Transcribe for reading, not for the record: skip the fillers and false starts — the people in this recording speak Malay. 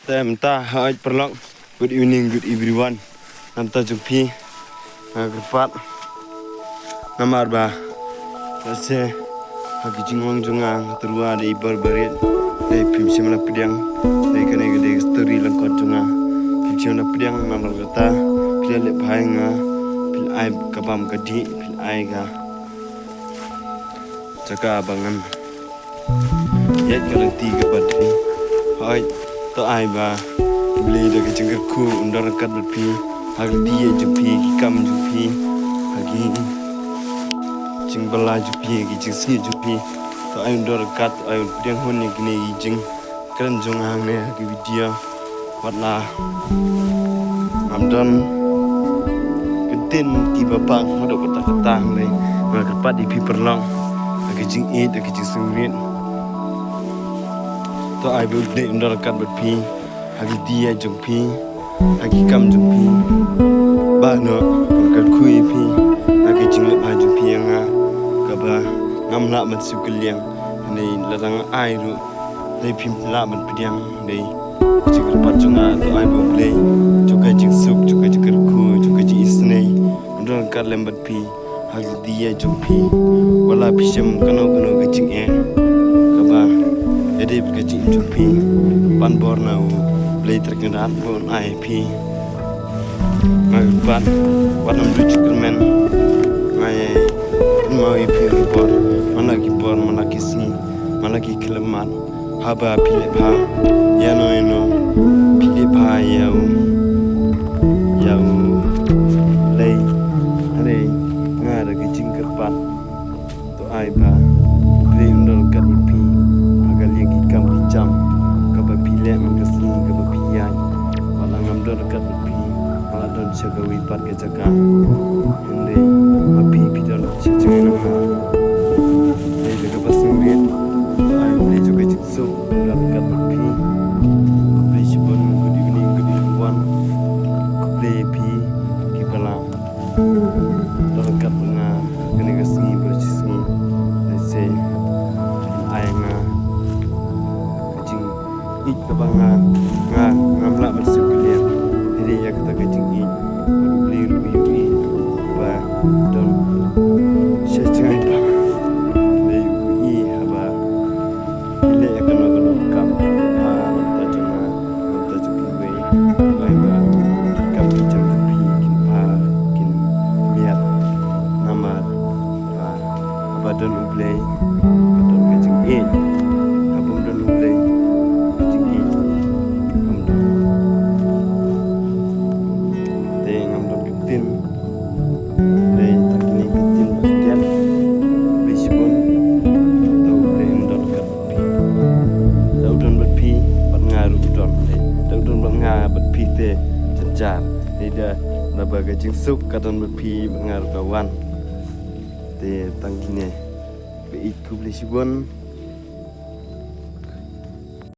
Temta hai perlok. Good evening, good everyone. Namta jumpi ngerpat namar ba. Nase hagi jingwang jungang terua di berberit. Dari pim simla pediang. Dari kene gede story langkot jungang. Pim simla pediang namar kata. Pil lep hai nga. Pil ai kabam kadi. Pil ai ga. Jaga abangan. Yat kalau tiga badri. Hai. To ai ba beli dah kecengker ku undar kat berpi hagi dia jupi kam jupi hagi cing bela jupi hagi cing si jupi to ai undar kat ai diang hon ni gini jing keren jong hang ne hagi video watla amdan ketin ti babang hodok kata kata le ngakat pat di pi perlong hagi jing hagi cing sungrit to ai bu de undar kat berpi hagi dia jumpi hagi kam jumpi ba no kat kui pi hagi jinglep ha jumpi yang ka ba ngam la mat su keliang nei ladang ai ru nei pim la mat pidiang nei jikar pat junga to ai bu play juga jing suk juga jikar ku juga ji isnei undar kat lembat pi hagi dia jumpi wala pisam kano ke jing ka ba jadi berkecik jumpi pan bornau play terkenal pun IP ngapan warna lucu kermen ngai mau IP report mana kisi mana ki kelemat haba pilih pa ya no pilih pa yau lay hari ngada kecing kerpat tu ai pa play undal kat IP agar yang ikam dicam kaba pilih mengkasi kaba pian wala ngamdor kat pi wala don chagawi pat ke jaka inde mapi pidon chichenga ha dei daga basungrit ai beli juga jikso dan kat pi beli sibon good evening good everyone beli pi kibala don kat nga kene gasni bercisni nese ayanga ik kebangan ngamla bersuk kalian jadi ya kata kecing ik beli rubi ba don syecai pa beli rubi haba ile ya kena kam ta juma we bai ba kam jam pi kin pa kin lihat nama haba don ublei don kecing ik habum don ublei jar tidak nabaga jingsuk kadon berpi mengaruh kawan te tanggine be ikut beli sibon